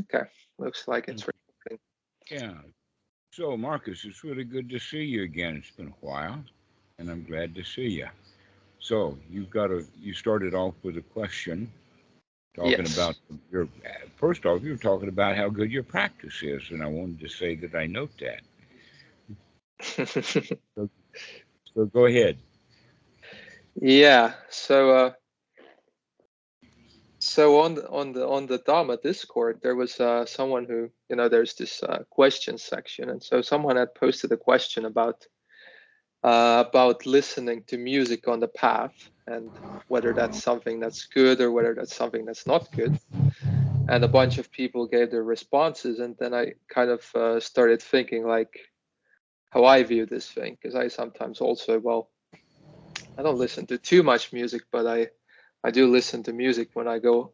Okay. Looks like it's recording. Yeah. So, Marcus, it's really good to see you again. It's been a while, and I'm glad to see you. So, you started off with a question talking Yes. about your, first off, you were talking about how good your practice is, and I wanted to say that I note that. So, so go ahead. Yeah. So on the Dhamma Discord, there was someone who, there's this question section, and so someone had posted a question about listening to music on the path, and whether that's something that's good or whether that's something that's not good. And a bunch of people gave their responses, and then I kind of started thinking like how I view this thing, because I sometimes also, well, I don't listen to too much music, but I do listen to music when I go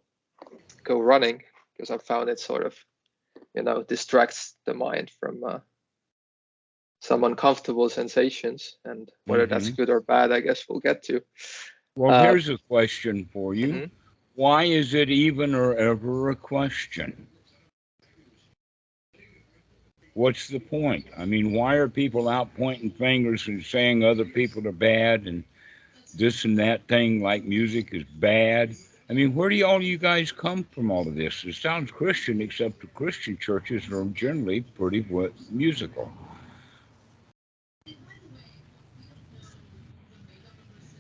running, because I found it sort of distracts the mind from some uncomfortable sensations, and whether that's Hmm. good or bad, I guess we'll get to. Well, Uh, here's a question for you. mhm. Why is it even or ever a question? What's the point? I mean, why are people out pointing fingers and saying other people are bad and this and that thing like music is bad? I mean, where do all you guys come from all of this? It sounds Christian, except the Christian churches are generally pretty musical.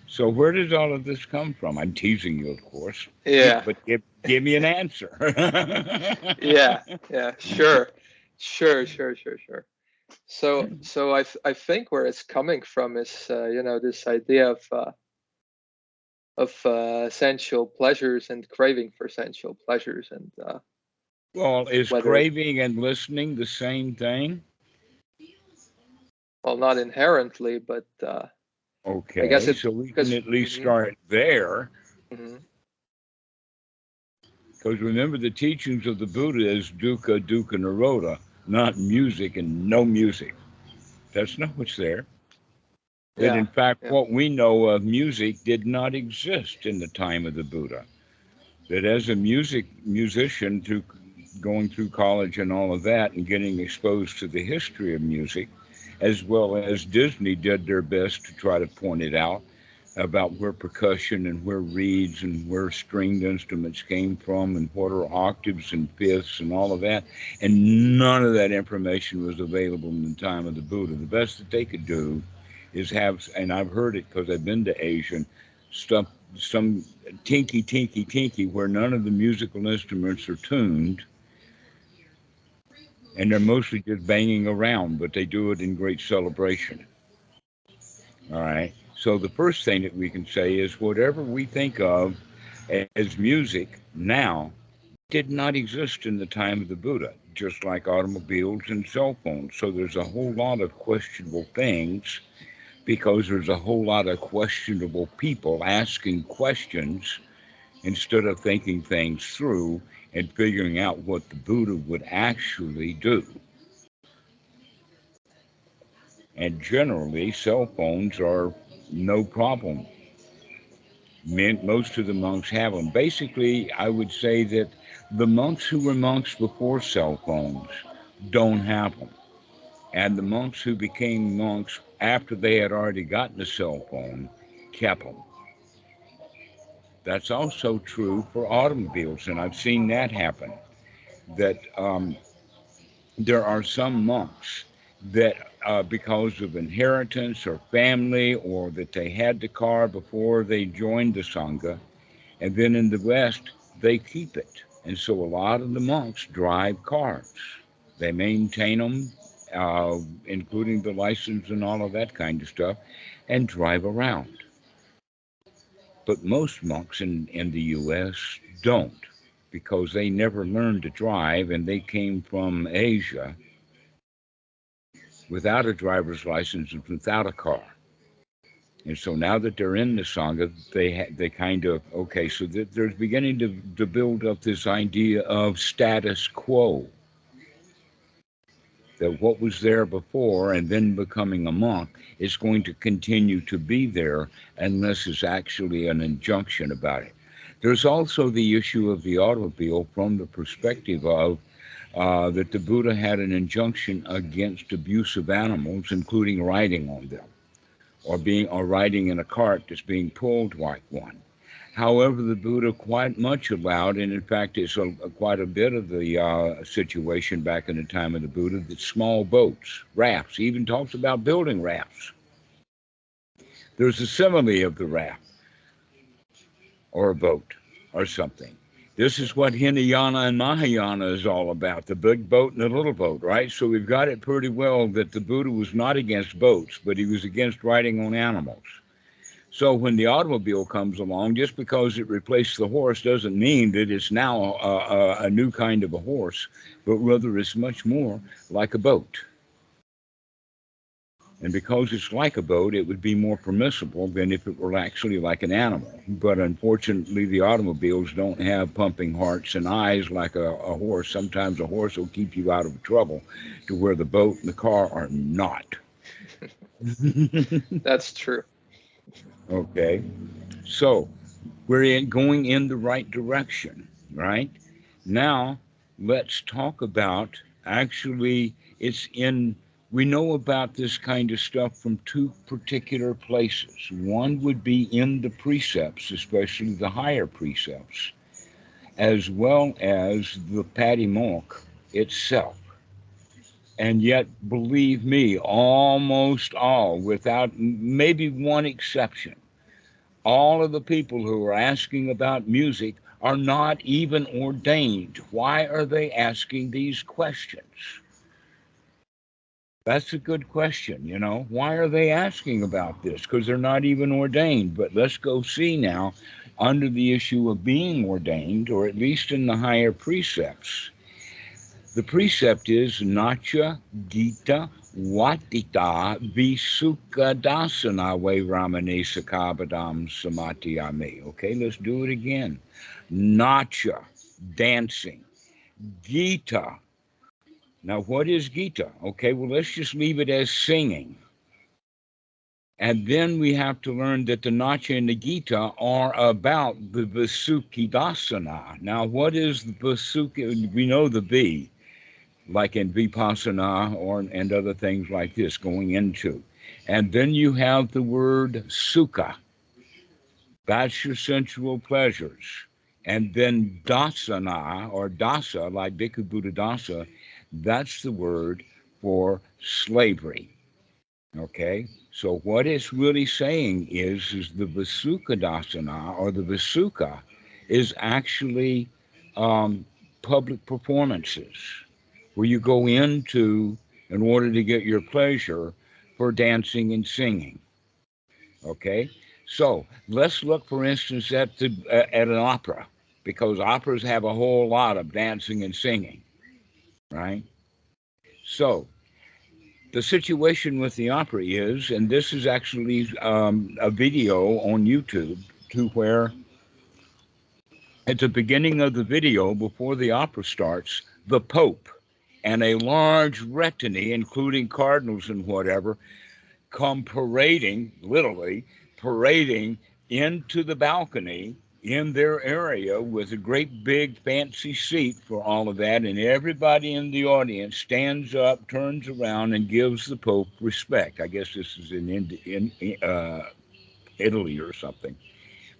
So where does all of this come from? I'm teasing you, of course, Yeah, but give me an answer. yeah, yeah. Sure. So I think where it's coming from is this idea of sensual pleasures and craving for sensual pleasures, and Well, is whether, craving and listening the same thing? well, not inherently, but I guess Okay, it so we can because at least start there. hmm Because remember, the teachings of the Buddha is dukkha, dukkha, nirodha, not music and no music. That's not what's there. That yeah, in fact, yeah, what we know of music did not exist in the time of the Buddha. That as a musician, through going through college and all of that, and getting exposed to the history of music, as well as Disney did their best to try to point it out about where percussion and where reeds and where stringed instruments came from and what are octaves and fifths and all of that. And none of that information was available in the time of the Buddha. The best that they could do is have, and I've heard it because I've been to Asian stuff, some tinky, where none of the musical instruments are tuned and they're mostly just banging around, but they do it in great celebration. All right. So the first thing that we can say is whatever we think of as music now did not exist in the time of the Buddha, just like automobiles and cell phones. So there's a whole lot of questionable things because there's a whole lot of questionable people asking questions instead of thinking things through and figuring out what the Buddha would actually do. And generally, cell phones are no problem. Most of the monks have them. Basically, I would say that the monks who were monks before cell phones don't have them. And the monks who became monks after they had already gotten a cell phone kept them. That's also true for automobiles, and I've seen that happen. That there are some monks that, because of inheritance or family, or that they had the car before they joined the Sangha, and then in the West, they keep it. And so a lot of the monks drive cars. They maintain them, including the license and all of that kind of stuff, and drive around. But most monks in the U.S. don't because they never learned to drive and they came from Asia without a driver's license and without a car. And so now that they're in the Sangha, they kind of, okay, so there's beginning to build up this idea of status quo, that what was there before and then becoming a monk is going to continue to be there unless it's actually an injunction about it. There's also the issue of the automobile from the perspective of that the Buddha had an injunction against abuse of animals, including riding on them, or riding in a cart that's being pulled like one. However, the Buddha quite much allowed, and in fact, it's quite a bit of the situation back in the time of the Buddha, that small boats, rafts, he even talks about building rafts. There's a simile of the raft or a boat or something. This is what Hinayana and Mahayana is all about, the big boat and the little boat, right? So we've got it pretty well that the Buddha was not against boats, but he was against riding on animals. So when the automobile comes along, just because it replaced the horse doesn't mean that it's now a new kind of a horse, but rather it's much more like a boat. And because it's like a boat, it would be more permissible than if it were actually like an animal. But unfortunately, the automobiles don't have pumping hearts and eyes like a horse. Sometimes a horse will keep you out of trouble, to where the boat and the car are not. That's true. Okay. So we're going in the right direction, right? Now, let's talk about, actually, we know about this kind of stuff from two particular places. One would be in the precepts, especially the higher precepts, as well as the Patimokkha itself. And yet, believe me, almost all, without maybe one exception, all of the people who are asking about music are not even ordained. Why are they asking these questions? That's a good question, you know. Why are they asking about this? Because they're not even ordained. But let's go see now, under the issue of being ordained, or at least in the higher precepts. The precept is Nacha Gita Watita Visuka Dasana We Ramane Sakabadam Samatiyame. Okay, let's do it again. Nacha, dancing. Gita. Now, what is Gita? Okay, well, let's just leave it as singing. And then we have to learn that the Nacha and the Gita are about the Visuki Dasana. Now, what is the Visuki? We know the V, like in Vipassana and other things like this, going into. And then you have the word Sukha. That's your sensual pleasures. And then Dasana, or Dasa, like Bhikkhu Buddha Dasa, that's the word for slavery. Okay? So what it's really saying is the Visuka Dasana, or the Visuka, is actually public performances, where you go into in order to get your pleasure for dancing and singing. Okay, so let's look, for instance, at an opera, because operas have a whole lot of dancing and singing, right? So the situation with the opera is, and this is actually a video on YouTube, to where at the beginning of the video, before the opera starts, the Pope and a large retinue, including cardinals and whatever, come parading, literally parading into the balcony in their area, with a great big fancy seat for all of that. And everybody in the audience stands up, turns around, and gives the Pope respect. I guess this is in Italy or something.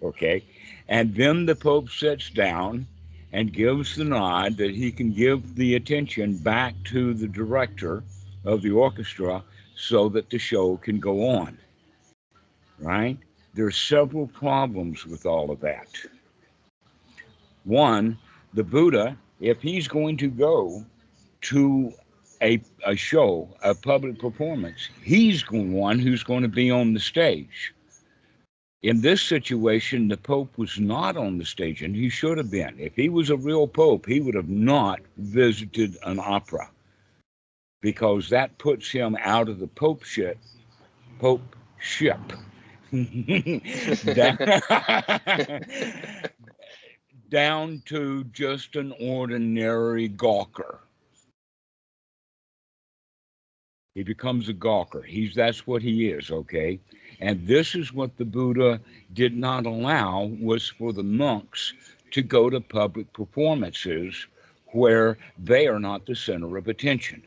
Okay. And then the Pope sits down and gives the nod that he can give the attention back to the director of the orchestra so that the show can go on. Right? There's several problems with all of that. One, the Buddha, if he's going to go to a show, a public performance, he's the one who's going to be on the stage. In this situation, the Pope was not on the stage, and he should have been. If he was a real Pope, he would have not visited an opera, because that puts him out of the popeship down to just an ordinary gawker. He becomes a gawker. That's what he is, okay? And this is what the Buddha did not allow, was for the monks to go to public performances where they are not the center of attention.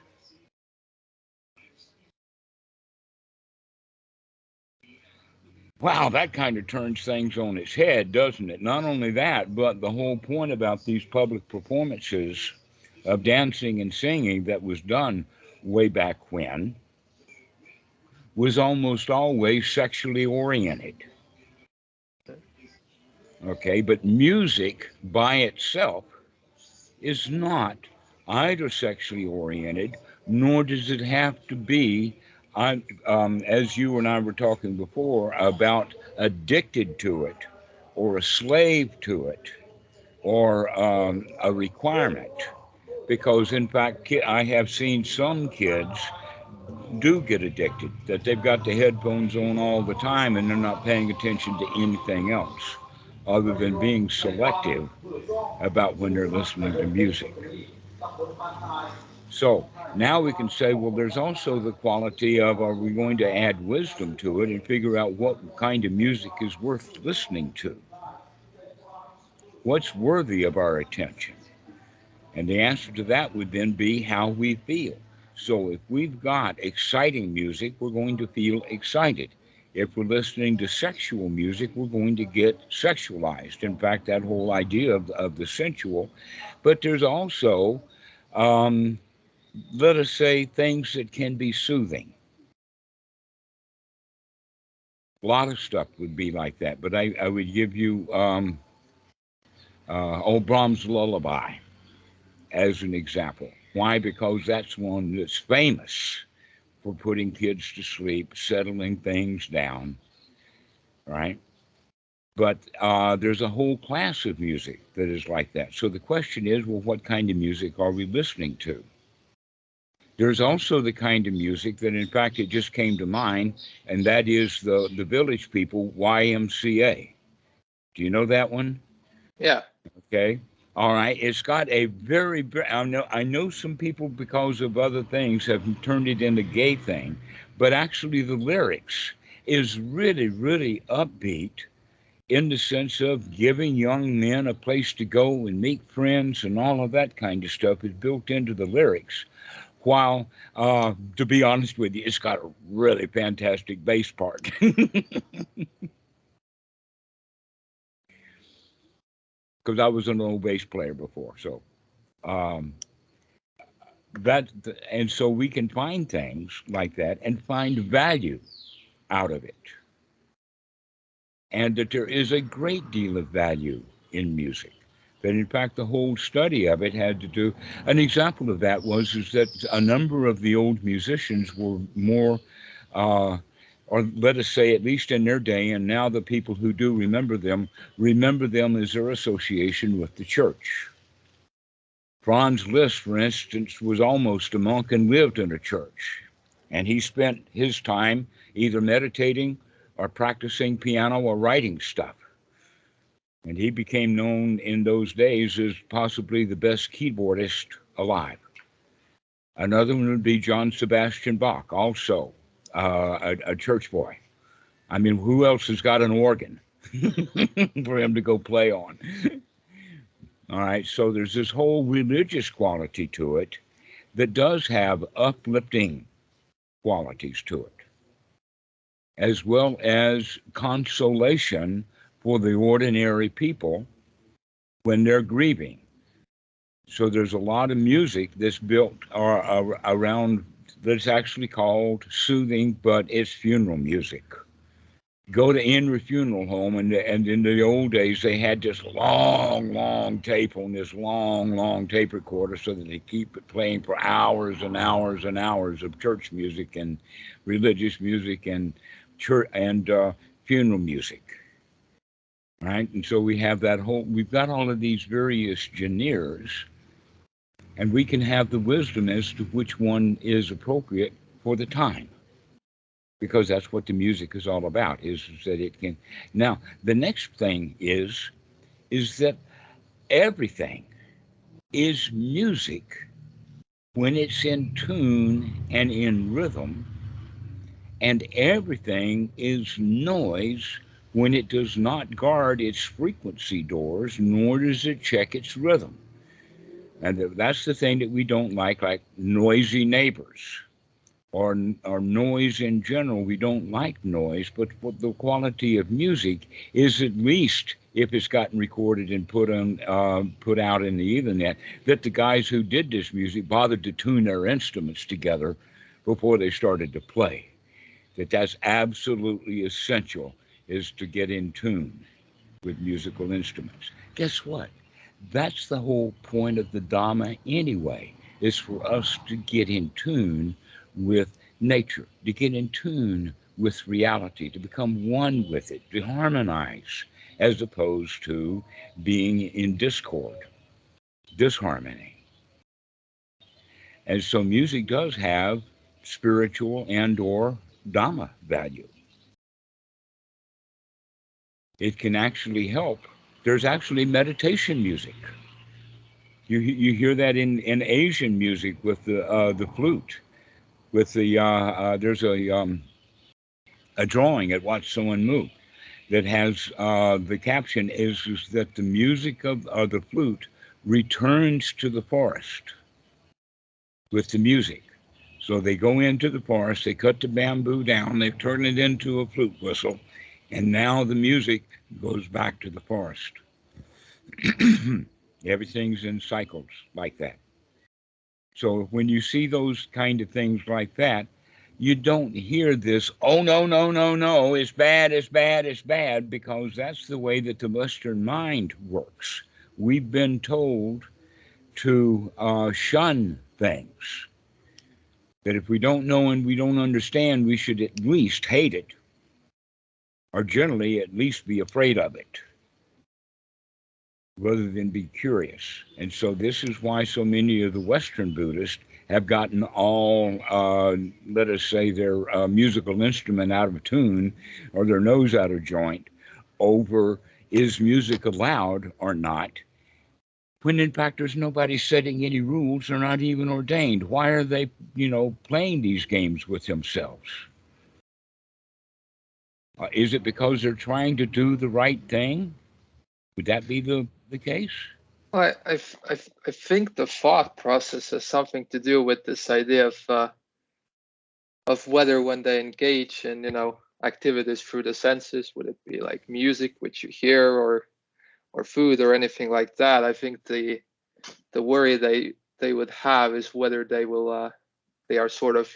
Wow, that kind of turns things on its head, doesn't it? Not only that, but the whole point about these public performances of dancing and singing that was done way back when was almost always sexually oriented. Okay, but music by itself is not either sexually oriented, nor does it have to be, as you and I were talking before, about addicted to it or a slave to it or a requirement. Because, in fact, I have seen some kids do get addicted, that they've got the headphones on all the time and they're not paying attention to anything else other than being selective about when they're listening to music. So now we can say, well, there's also the quality of, are we going to add wisdom to it and figure out what kind of music is worth listening to? What's worthy of our attention? And the answer to that would then be how we feel. So if we've got exciting music, we're going to feel excited. If we're listening to sexual music, we're going to get sexualized. In fact, that whole idea of the sensual. But there's also, let us say, things that can be soothing. A lot of stuff would be like that. But I would give you old Brahms' Lullaby as an example. Why? Because that's one that's famous for putting kids to sleep, settling things down, right? But there's a whole class of music that is like that. So the question is, well, what kind of music are we listening to? There's also the kind of music that, in fact, it just came to mind, and that is the Village People YMCA. Do you know that one? Yeah. Okay. All right. It's got a I know some people, because of other things, have turned it into gay thing, but actually the lyrics is really, really upbeat in the sense of giving young men a place to go and meet friends, and all of that kind of stuff is built into the lyrics. While, to be honest with you, it's got a really fantastic bass part. Because I was an old bass player before, so um, that and so we can find things like that and find value out of it, and that there is a great deal of value in music. That in fact the whole study of it had to do. An example of that is that a number of the old musicians were more. Or let us say, at least in their day, and now the people who do remember them as their association with the church. Franz Liszt, for instance, was almost a monk and lived in a church. And he spent his time either meditating or practicing piano or writing stuff. And he became known in those days as possibly the best keyboardist alive. Another one would be John Sebastian Bach, also a church boy. I mean, who else has got an organ for him to go play on? All right, so there's this whole religious quality to it that does have uplifting qualities to it, as well as consolation for the ordinary people when they're grieving. So there's a lot of music that's built around, that's actually called soothing, but it's funeral music. Go to any funeral home, and in the old days they had this long tape on this long tape recorder, so that they keep it playing for hours and hours and hours of church music and religious music and church and funeral music, right? And so we've got all of these various genres, and we can have the wisdom as to which one is appropriate for the time, because that's what the music is all about, is that it can. Now, the next thing is that everything is music when it's in tune and in rhythm, and everything is noise when it does not guard its frequency doors, nor does it check its rhythm. And that's the thing that we don't like noisy neighbors or noise in general. We don't like noise, but what the quality of music is, at least if it's gotten recorded and put out in the Ethernet, that the guys who did this music bothered to tune their instruments together before they started to play. That's absolutely essential, is to get in tune with musical instruments. Guess what? That's the whole point of the Dhamma anyway, is for us to get in tune with nature, to get in tune with reality, to become one with it, to harmonize, as opposed to being in discord, disharmony. And so music does have spiritual and or Dhamma value. It can actually help. There's actually meditation music. You hear that in Asian music with the flute, with there's a drawing at Watch Someone Move that has the caption is that the music of the flute returns to the forest with the music. So they go into the forest, they cut the bamboo down, they turn it into a flute whistle, and now the music goes back to the forest. Everything's in cycles like that. So when you see those kind of things like that, you don't hear this, oh, no, no, no, no, it's bad, it's bad, it's bad, because that's the way that the Western mind works. We've been told to shun things, that if we don't know and we don't understand, we should at least hate it, or generally at least be afraid of it, rather than be curious. And so this is why so many of the Western Buddhists have gotten all, let us say, their musical instrument out of tune or their nose out of joint over, is music allowed or not, when in fact there's nobody setting any rules. They're not even ordained. Why are they, playing these games with themselves? Is it because they're trying to do the right thing? Would that be the case? I think the thought process has something to do with this idea of whether, when they engage in activities through the senses, would it be like music which you hear, or food or anything like that. I think the worry they would have is whether they are sort of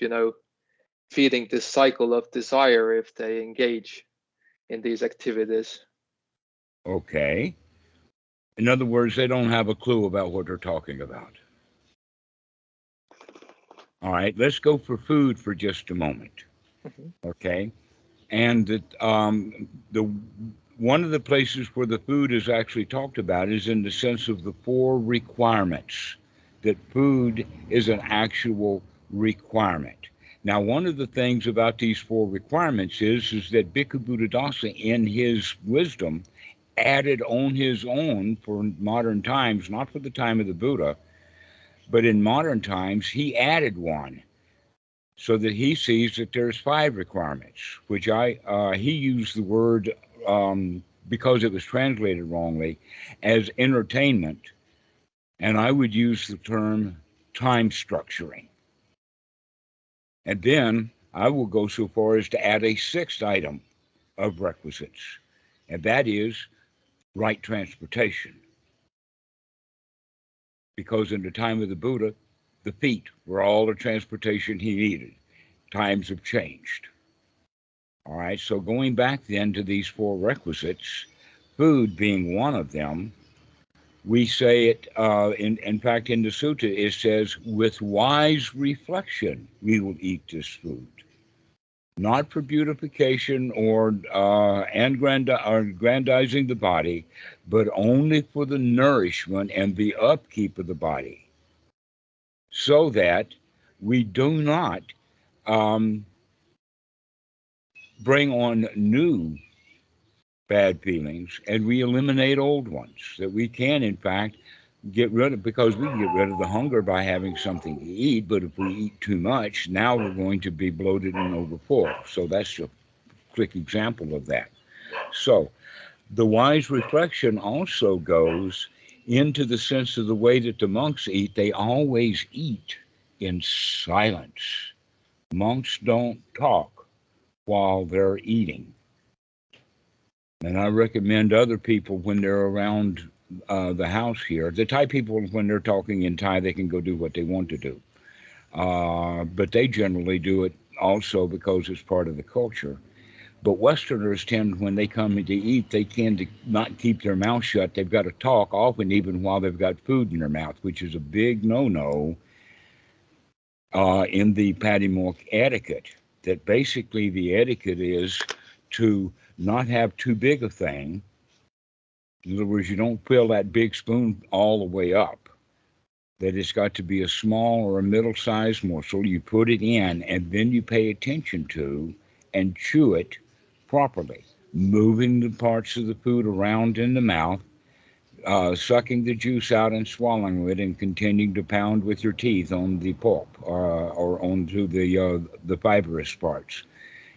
feeding this cycle of desire if they engage in these activities. Okay. In other words, they don't have a clue about what they're talking about. All right, let's go for food for just a moment. Mm-hmm. Okay. And the one of the places where the food is actually talked about is in the sense of the 4 requirements, that food is an actual requirement. Now, one of the things about these 4 requirements is that Bhikkhu Buddhadasa, in his wisdom, added on his own for modern times, not for the time of the Buddha, but in modern times, he added one, so that he sees that there's 5 requirements, which he used the word, because it was translated wrongly, as entertainment, and I would use the term time structuring. And then I will go so far as to add a 6th item of requisites, and that is right transportation. Because in the time of the Buddha, the feet were all the transportation he needed. Times have changed. All right, so going back then to these 4 requisites, food being one of them, we say it, in fact, in the sutta, it says, with wise reflection, we will eat this food. Not for beautification or aggrandizing the body, but only for the nourishment and the upkeep of the body, so that we do not bring on new bad feelings and we eliminate old ones, that we can, in fact, get rid of, because we can get rid of the hunger by having something to eat, but if we eat too much, now we're going to be bloated and overfull. So that's a quick example of that. So the wise reflection also goes into the sense of the way that the monks eat. They always eat in silence. Monks don't talk while they're eating. And I recommend other people when they're around the house here, the Thai people, when they're talking in Thai, they can go do what they want to do. But they generally do it also because it's part of the culture. But Westerners tend, when they come to eat, they tend to not keep their mouth shut. They've got to talk often, even while they've got food in their mouth, which is a big no-no in the patty milk etiquette. That basically the etiquette is to not have too big a thing. In other words, you don't fill that big spoon all the way up. That it's got to be a small or a middle-sized morsel. You put it in, and then you pay attention to and chew it properly, moving the parts of the food around in the mouth, sucking the juice out and swallowing it, and continuing to pound with your teeth on the pulp or onto the fibrous parts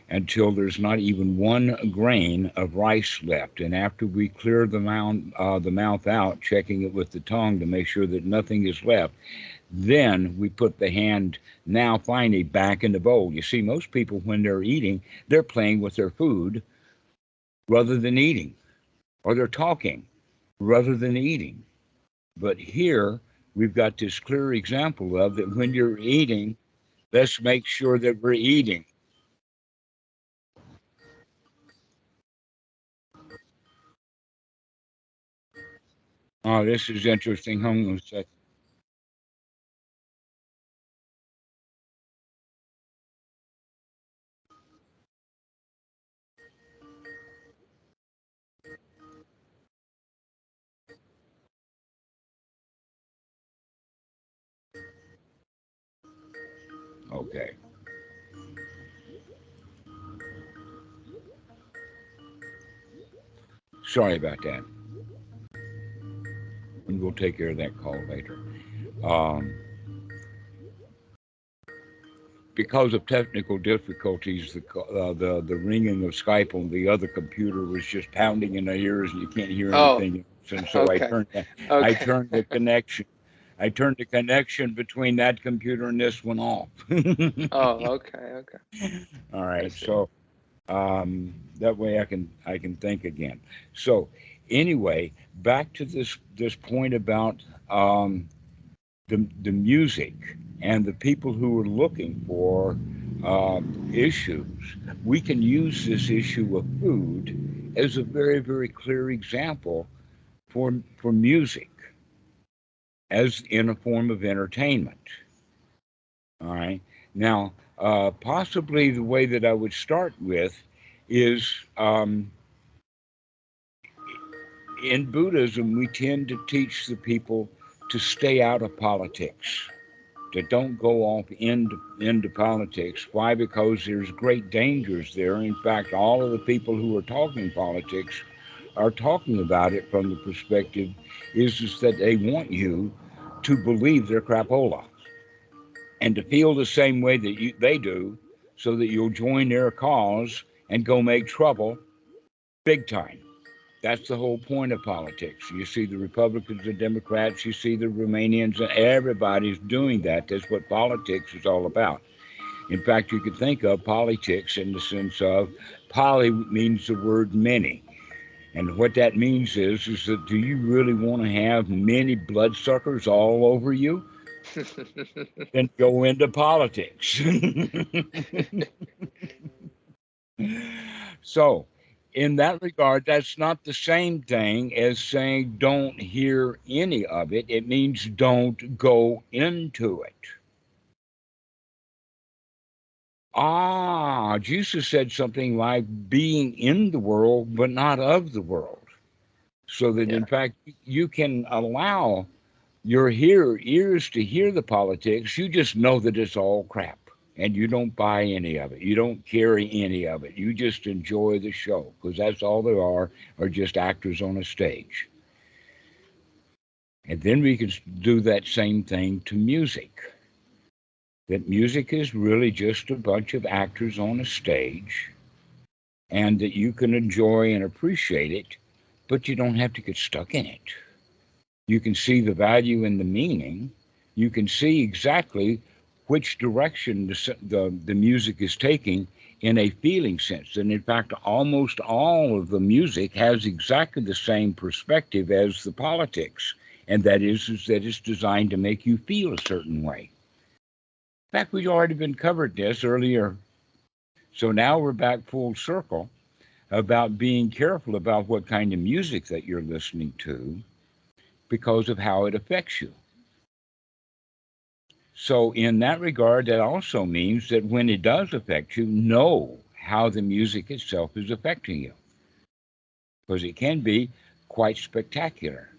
until there's not even one grain of rice left. And after we clear the mouth out, checking it with the tongue to make sure that nothing is left, then we put the hand now finally back in the bowl. You see, most people, when they're eating, they're playing with their food rather than eating, or they're talking rather than eating. But here, we've got this clear example of that when you're eating, let's make sure that we're eating. Oh, this is interesting. Hang on a second. Okay. Sorry about that. And we'll take care of that call later. Um, because of technical difficulties, the ringing of Skype on the other computer was just pounding in the ears, and you can't hear Oh, anything else. And so okay. I Okay. turned the connection. I turned the connection between that computer and this one off. Oh, okay. Okay. All I right, see. so that way I can think again. So anyway, back to this point about the music and the people who are looking for issues. We can use this issue of food as a very, very clear example for music as in a form of entertainment. All right. Now, possibly the way that I would start with is in Buddhism, we tend to teach the people to stay out of politics, that don't go off into politics. Why? Because there's great dangers there. In fact, all of the people who are talking politics are talking about it from the perspective is that they want you to believe they're crapola and to feel the same way that they do, so that you'll join their cause and go make trouble big time. That's the whole point of politics. You see the Republicans, the Democrats, you see the Romanians, and everybody's doing that. That's what politics is all about. In fact, you could think of politics in the sense of poly means the word many. And what that means is that do you really want to have many bloodsuckers all over you? Then go into politics. So, in that regard, that's not the same thing as saying don't hear any of it. It means don't go into it. Ah, Jesus said something like being in the world, but not of the world. So that Yeah. in fact, you can allow your ears to hear the politics. You just know that it's all crap. And you don't buy any of it. You don't carry any of it. You just enjoy the show because that's all there are just actors on a stage. And then we can do that same thing to music. That music is really just a bunch of actors on a stage, and that you can enjoy and appreciate it, but you don't have to get stuck in it. You can see the value in the meaning. You can see exactly which direction the music is taking in a feeling sense. And in fact, almost all of the music has exactly the same perspective as the politics. And that is that it's designed to make you feel a certain way. In fact, we've already been covered this earlier. So now we're back full circle about being careful about what kind of music that you're listening to because of how it affects you. So, in that regard, that also means that when it does affect you, know how the music itself is affecting you, because it can be quite spectacular.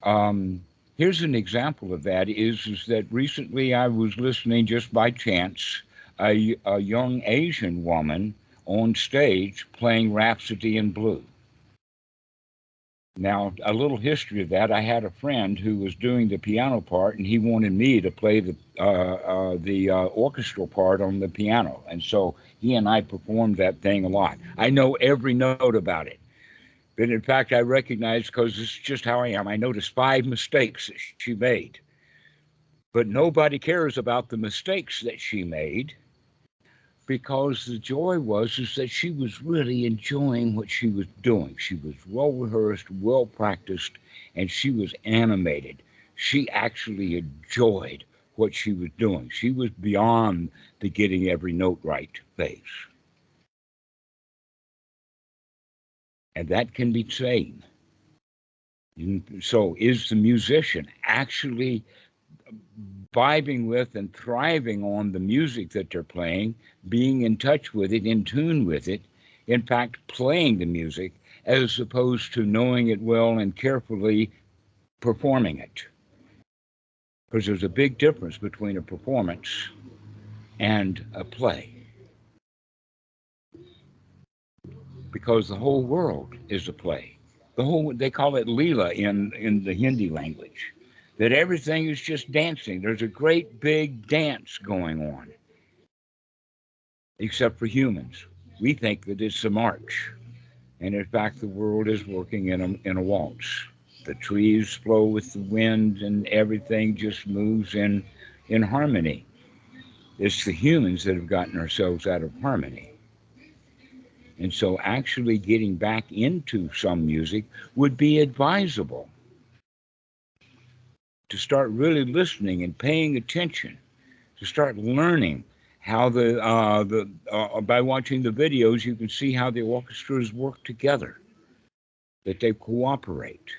Um, Here's an example of that is that recently I was listening just by chance a young Asian woman on stage playing Rhapsody in Blue. Now, a little history of that. I had a friend who was doing the piano part, and he wanted me to play the orchestral part on the piano. And so he and I performed that thing a lot. I know every note about it. But in fact, I recognize, because it's just how I am, I noticed 5 mistakes that she made. But nobody cares about the mistakes that she made, because the joy was is that she was really enjoying what she was doing. She was well rehearsed, well practiced, and she was animated. She actually enjoyed what she was doing. She was beyond the getting every note right phase. And that can be sane. So is the musician actually vibing with and thriving on the music that they're playing, being in touch with it, in tune with it, in fact, playing the music, as opposed to knowing it well and carefully performing it? Because there's a big difference between a performance and a play, because the whole world is a play. They call it Leela in the Hindi language, that everything is just dancing. There's a great big dance going on, except for humans. We think that it's a march. And in fact, the world is working in a waltz. The trees flow with the wind, and everything just moves in harmony. It's the humans that have gotten ourselves out of harmony. And so, actually getting back into some music would be advisable, to start really listening and paying attention, to start learning how by watching the videos, you can see how the orchestras work together, that they cooperate.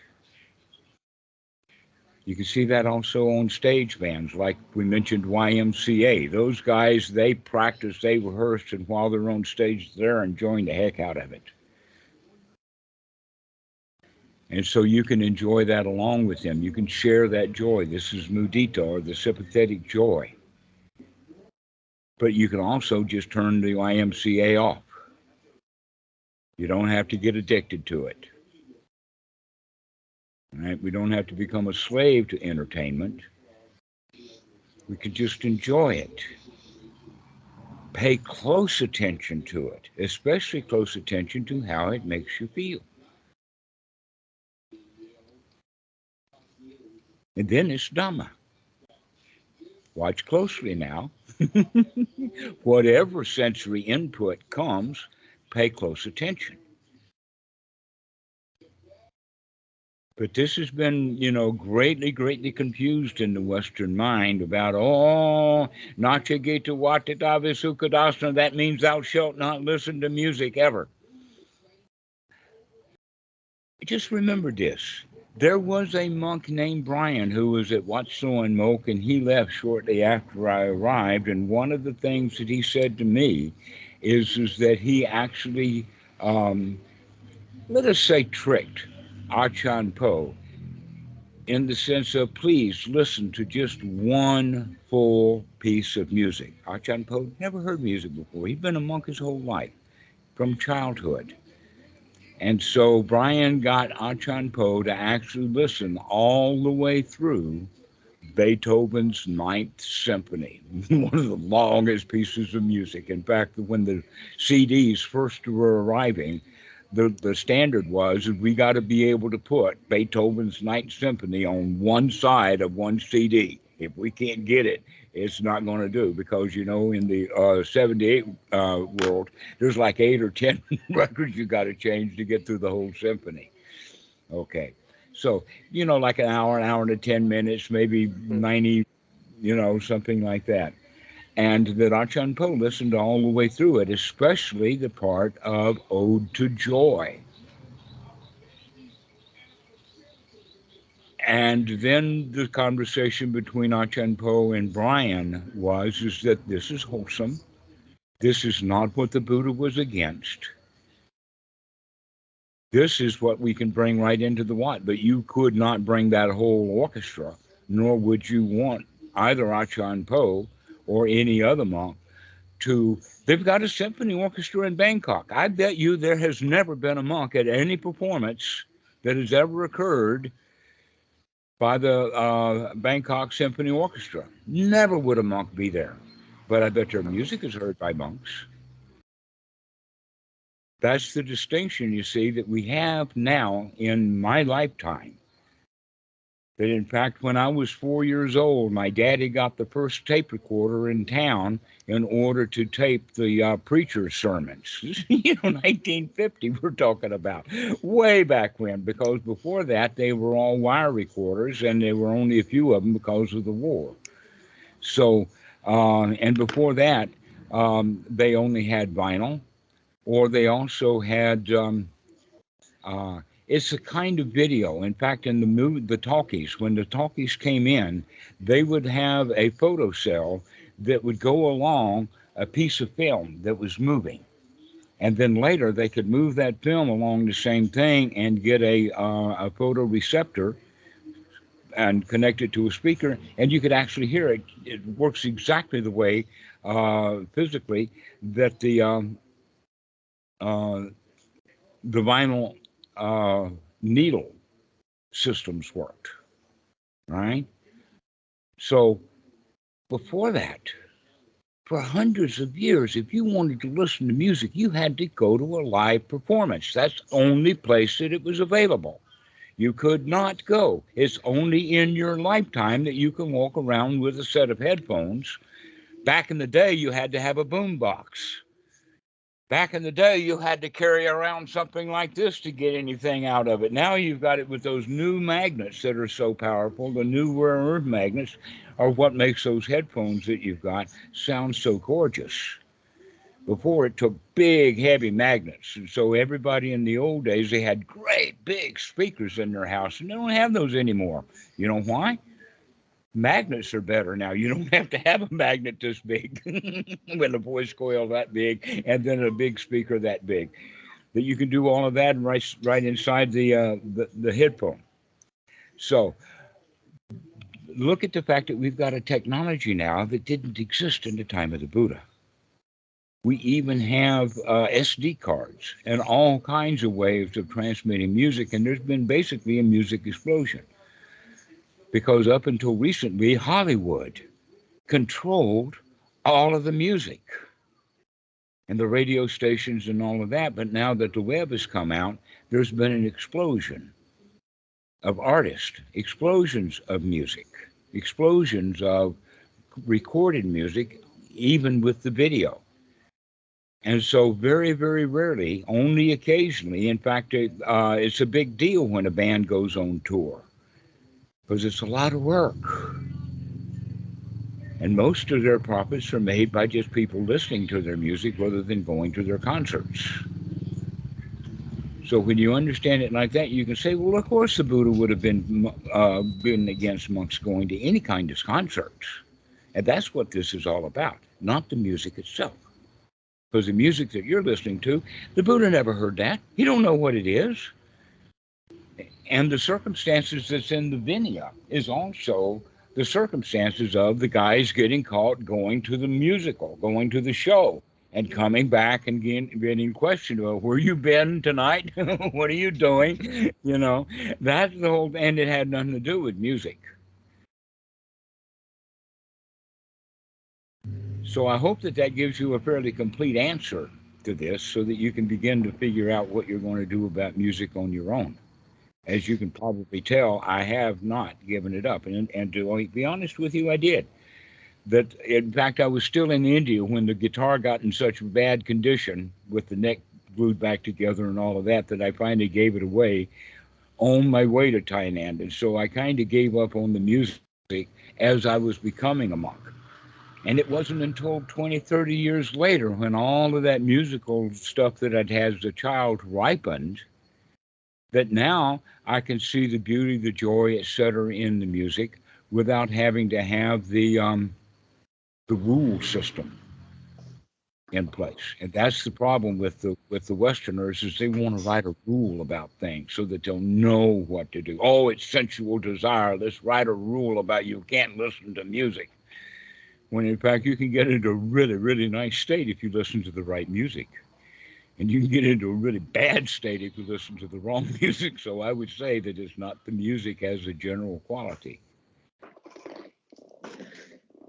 You can see that also on stage bands, like we mentioned YMCA. Those guys, they practice, they rehearse, and while they're on stage, they're enjoying the heck out of it. And so you can enjoy that along with them. You can share that joy. This is mudita, or the sympathetic joy. But you can also just turn the YMCA off. You don't have to get addicted to it. Right? We don't have to become a slave to entertainment. We can just enjoy it. Pay close attention to it, especially close attention to how it makes you feel. And then it's Dhamma. Watch closely now. Whatever sensory input comes, pay close attention. But this has been, greatly, greatly confused in the Western mind about, Nachagita Watitava Sukadasana, that means thou shalt not listen to music ever. Just remember this. There was a monk named Brian who was at Watso Mok, and he left shortly after I arrived. And one of the things that he said to me is that he actually, let us say, tricked Achan Po, in the sense of, please listen to just one full piece of music. Achan Po never heard music before. He'd been a monk his whole life, from childhood. And so Brian got Achan Po to actually listen all the way through Beethoven's Ninth Symphony, one of the longest pieces of music. In fact, when the CDs first were arriving, the standard was we got to be able to put Beethoven's Ninth Symphony on one side of one CD. If we can't get it, it's not going to do, because in the 78 world, there's like 8 or 10 records you got to change to get through the whole symphony. Okay, so like an hour and 10 minutes, maybe Mm. 90, something like that. And that Achan Po listened all the way through it, especially the part of Ode to Joy. And then the conversation between Achan Po and Brian is that this is wholesome. This is not what the Buddha was against. This is what we can bring right into the Wat. But you could not bring that whole orchestra, nor would you want either Achan Po or any other monk to. They've got a symphony orchestra in Bangkok. I bet you there has never been a monk at any performance that has ever occurred by the Bangkok Symphony Orchestra. Never would a monk be there. But I bet their music is heard by monks. That's the distinction, you see, that we have now in my lifetime. That in fact, when I was 4 years old, my daddy got the first tape recorder in town in order to tape the preacher's sermons. 1950 we're talking about, way back when, because before that they were all wire recorders, and there were only a few of them because of the war. So, and before that, they only had vinyl, or they also had. It's a kind of video. In fact, in the movie, the talkies, when the talkies came in, they would have a photo cell that would go along a piece of film that was moving. And then later they could move that film along the same thing and get a photo receptor and connect it to a speaker, and you could actually hear it. It works exactly the way physically that uh, the vinyl needle systems worked, right? So before that, for hundreds of years, if you wanted to listen to music, you had to go to a live performance. That's the only place that it was available. You could not go. It's only in your lifetime that you can walk around with a set of headphones. Back in the day, you had to have a boom box. Back in the day, you had to carry around something like this to get anything out of it. Now you've got it with those new magnets that are so powerful. The new rare earth magnets are what makes those headphones that you've got sound so gorgeous. Before, it took big, heavy magnets. And so everybody in the old days, they had great big speakers in their house, and they don't have those anymore. You know why? Magnets are better now. You don't have to have a magnet this big with a voice coil that big and then a big speaker that big. That you can do all of that right inside the headphone. So look at the fact that we've got a technology now that didn't exist in the time of the Buddha. We even have SD cards and all kinds of ways of transmitting music, and there's been basically a music explosion. Because up until recently, Hollywood controlled all of the music and the radio stations and all of that. But now that the web has come out, there's been an explosion of artists, explosions of music, explosions of recorded music, even with the video. And so very, very rarely, only occasionally, in fact, it's a big deal when a band goes on tour because it's a lot of work. And most of their profits are made by just people listening to their music rather than going to their concerts. So when you understand it like that, you can say, well, of course the Buddha would have been against monks going to any kind of concerts. And that's what this is all about, not the music itself. Because the music that you're listening to, the Buddha never heard that. He don't know what it is. And the circumstances that's in the Vinaya is also the circumstances of the guys getting caught going to the musical, going to the show, and coming back and getting questioned about where you been tonight? What are you doing? That's the whole, and it had nothing to do with music. So I hope that gives you a fairly complete answer to this so that you can begin to figure out what you're going to do about music on your own. As you can probably tell, I have not given it up. And to be honest with you, I did. That, in fact, I was still in India when the guitar got in such bad condition with the neck glued back together and all of that, that I finally gave it away on my way to Thailand. And so I kind of gave up on the music as I was becoming a monk. And it wasn't until 20, 30 years later when all of that musical stuff that I'd had as a child ripened that now I can see the beauty, the joy, etc. in the music without having to have the rule system in place. And that's the problem with the Westerners is they want to write a rule about things so that they'll know what to do. Oh, it's sensual desire. Let's write a rule about you can't listen to music. When in fact you can get into a really, really nice state if you listen to the right music. And you can get into a really bad state if you listen to the wrong music. So I would say that it's not the music as a general quality.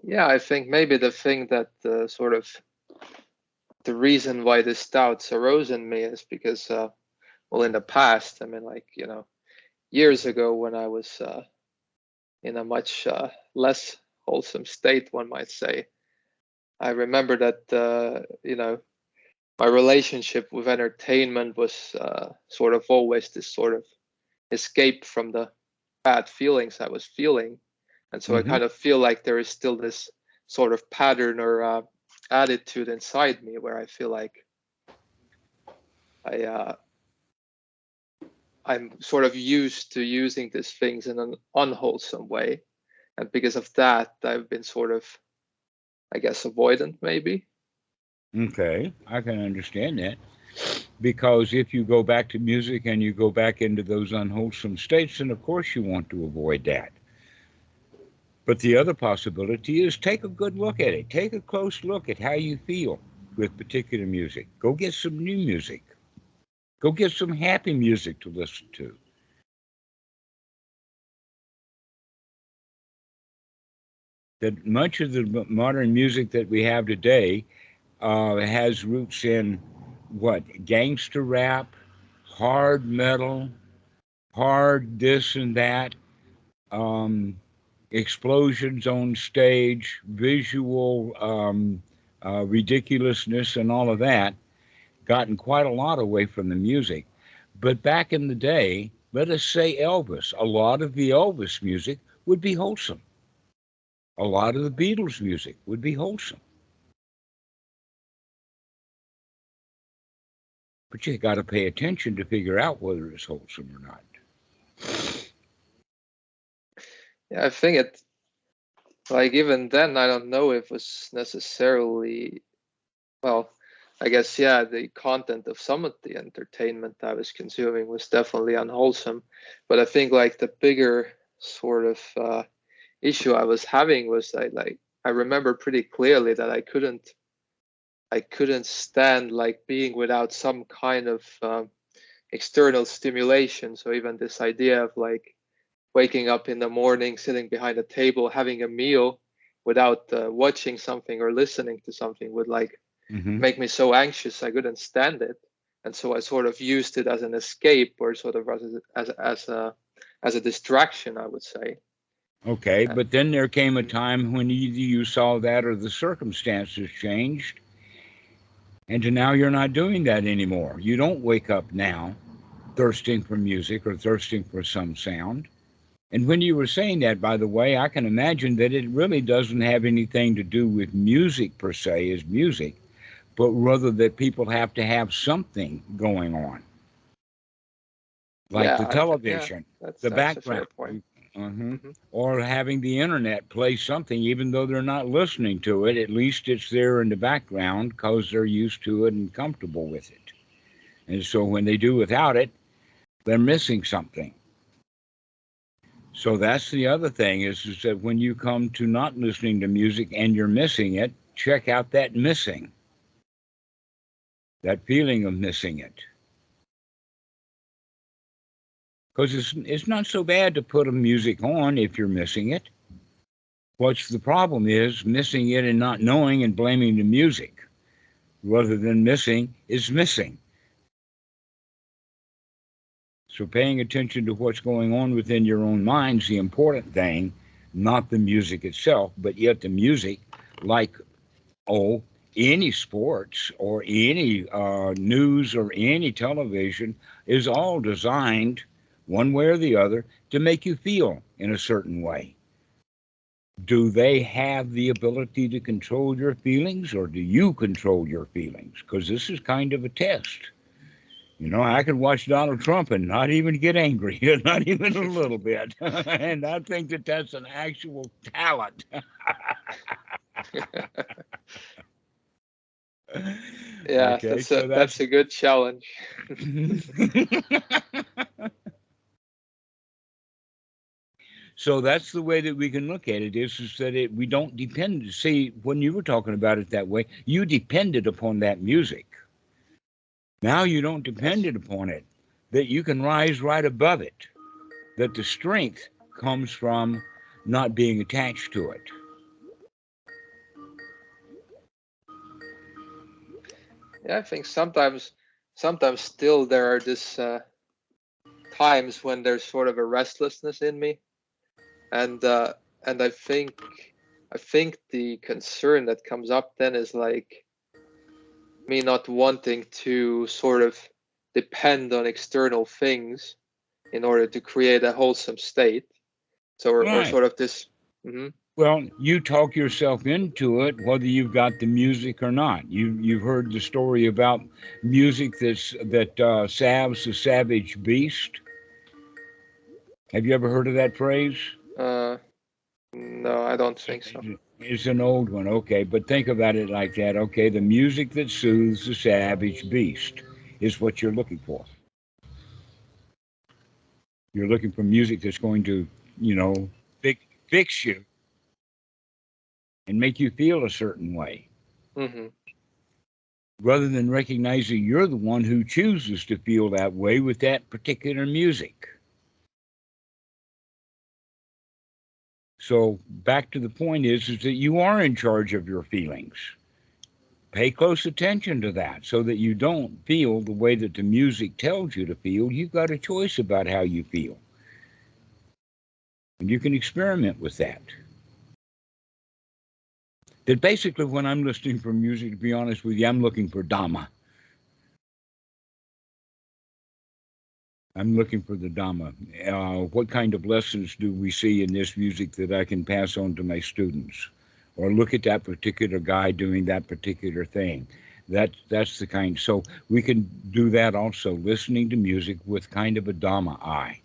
Yeah, I think maybe the thing that sort of the reason why this doubts arose in me is because, well, in the past, I mean, like, years ago when I was in a much less wholesome state, one might say, I remember that, my relationship with entertainment was sort of always this sort of escape from the bad feelings I was feeling. And so I kind of feel like there is still this sort of pattern or attitude inside me where I feel like I'm sort of used to using these things in an unwholesome way. And because of that, I've been sort of, I guess, avoidant maybe. Okay, I can understand that. Because if you go back to music and you go back into those unwholesome states, then of course you want to avoid that. But the other possibility is take a good look at it. Take a close look at how you feel with particular music. Go get some new music. Go get some happy music to listen to. That much of the modern music that we have today has roots in what? Gangster rap, hard metal, hard this and that, explosions on stage, visual ridiculousness, and all of that. Gotten quite a lot away from the music. But back in the day, let us say Elvis, a lot of the Elvis music would be wholesome. A lot of the Beatles music would be wholesome. But you got to pay attention to figure out whether it's wholesome or not. Yeah, I think it, like, even then, I don't know if it was necessarily, well, I guess, yeah, the content of some of the entertainment I was consuming was definitely unwholesome. But I think, like, the bigger sort of issue I was having was I remember pretty clearly that I couldn't stand like being without some kind of external stimulation. So even this idea of like waking up in the morning, sitting behind a table, having a meal without watching something or listening to something would like make me so anxious I couldn't stand it. And so I sort of used it as an escape or sort of as a distraction, I would say. Okay, but then there came a time when either you saw that or the circumstances changed, and now you're not doing that anymore. You don't wake up now thirsting for music or thirsting for some sound. And when you were saying that, by the way, I can imagine that it really doesn't have anything to do with music per se as music, but rather that people have to have something going on, like the television, the that's a fair background, point. or having the internet play something, even though they're not listening to it. At least it's there in the background because they're used to it and comfortable with it. And so when they do without it, they're missing something. So that's the other thing is that when you come to not listening to music and you're missing it, check out that missing, that feeling of missing it. Because it's not so bad to put a music on if you're missing it. What's the problem is missing it and not knowing and blaming the music rather than missing is missing. So paying attention to what's going on within your own mind's the important thing, not the music itself, but yet the music, like, oh, any sports or any news or any television, is all designed, one way or the other, to make you feel in a certain way. Do they have the ability to control your feelings, or do you control your feelings? Because this is kind of a test. You know, I could watch Donald Trump and not even get angry, not even a little bit. And I think that that's an actual talent. Yeah, Okay, so that's a good challenge. So that's the way that we can look at it is that we don't depend. See, when you were talking about it that way, you depended upon that music. Now you don't depend Yes. it upon it, that you can rise right above it, that the strength comes from not being attached to it. Yeah, I think sometimes still there are this times when there's sort of a restlessness in me, and I think the concern that comes up then is like me not wanting to sort of depend on external things in order to create a wholesome state. So or Right. sort of this. Mhm. Well, you talk yourself into it, whether you've got the music or not. You've heard the story about music that salves the savage beast. Have you ever heard of that phrase? Uh, no, I don't think so. It's an old one, okay, but think about it like that. Okay, the music that soothes the savage beast is what you're looking for. You're looking for music that's going to, you know, fix you and make you feel a certain way, Hmm. rather than recognizing you're the one who chooses to feel that way with that particular music. So back to the point is that you are in charge of your feelings. Pay close attention to that so that you don't feel the way that the music tells you to feel. You've got a choice about how you feel. And you can experiment with that. That basically, when I'm listening for music, to be honest with you, I'm looking for Dhamma. I'm looking for the Dhamma. What kind of lessons do we see in this music that I can pass on to my students? Or look at that particular guy doing that particular thing. That's the kind. So we can do that also, listening to music with kind of a Dhamma eye.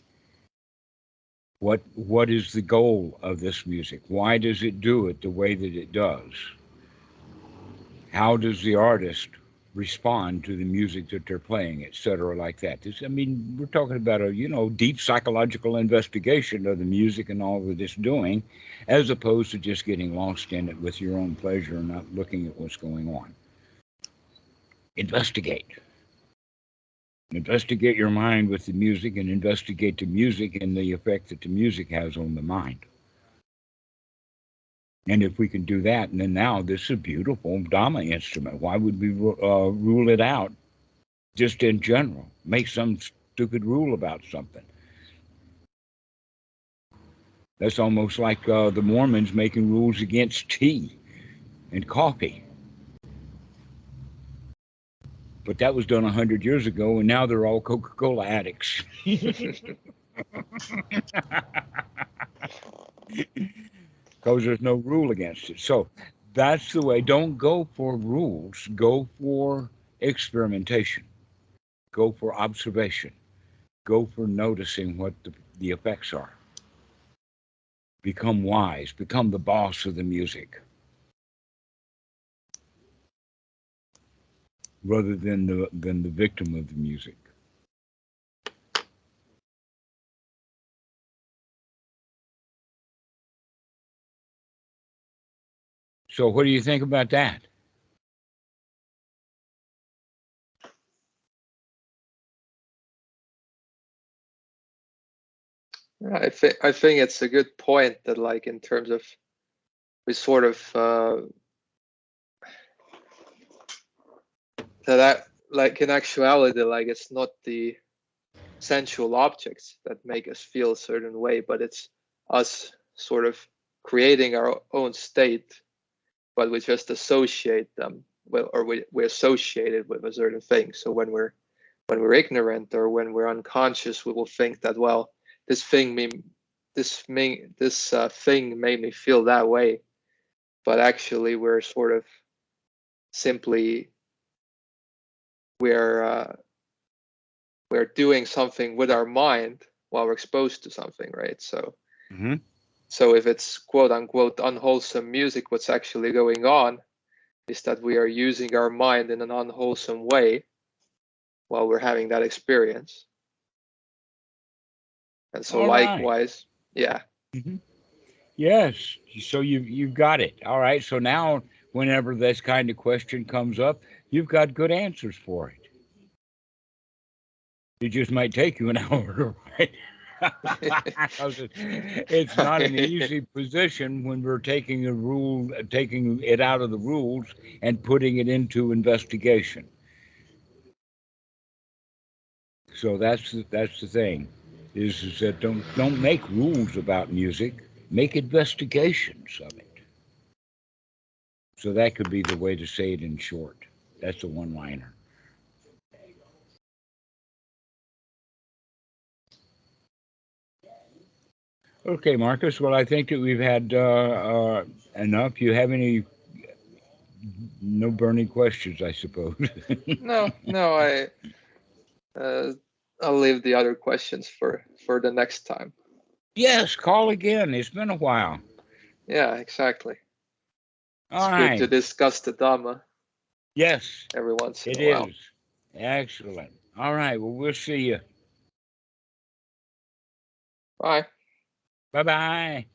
What is the goal of this music? Why does it do it the way that it does? How does the artist respond to the music that they're playing, etc., like that? I mean, we're talking about a deep psychological investigation of the music and all that it's doing, as opposed to just getting lost in it with your own pleasure and not looking at what's going on. Investigate. Investigate your mind with the music, and investigate the music and the effect that the music has on the mind. And if we can do that, and then now this is a beautiful Dhamma instrument. Why would we rule it out just in general? Make some stupid rule about something. That's almost like the Mormons making rules against tea and coffee. But that was done 100 years ago, and now they're all Coca-Cola addicts. Because there's no rule against it. So that's the way. Don't go for rules. Go for experimentation. Go for observation. Go for noticing what the effects are. Become wise. Become the boss of the music, rather than the victim of the music. So what do you think about that? I think it's a good point that, like, in terms of we sort of that like in actuality, like it's not the sensual objects that make us feel a certain way, but it's us sort of creating our own state, but we just associate them with, or we associate it with a certain thing. So when we're ignorant or when we're unconscious, we will think that, well, this thing thing made me feel that way, but actually we're sort of simply we're doing something with our mind while we're exposed to something, right? So Mm-hmm. so if it's quote unquote unwholesome music, what's actually going on is that we are using our mind in an unwholesome way while we're having that experience. And so All right. likewise, yeah. Mm-hmm. Yes. So you've got it. All right. So now, whenever this kind of question comes up, you've got good answers for it. It just might take you an hour to write. It's not an easy position when we're taking taking it out of the rules and putting it into investigation. So that's the thing, is that don't make rules about music, make investigations of it. So that could be the way to say it in short. That's a one-liner. Okay, Marcus. Well, I think that we've had enough. You have any no burning questions, I suppose? No, I'll leave the other questions for the next time. Yes, call again. It's been a while. Yeah, exactly. All It's good to right. discuss the Dhamma Yes, every once in it a while. is. Excellent. All right. Well, we'll see you. Bye. Bye bye.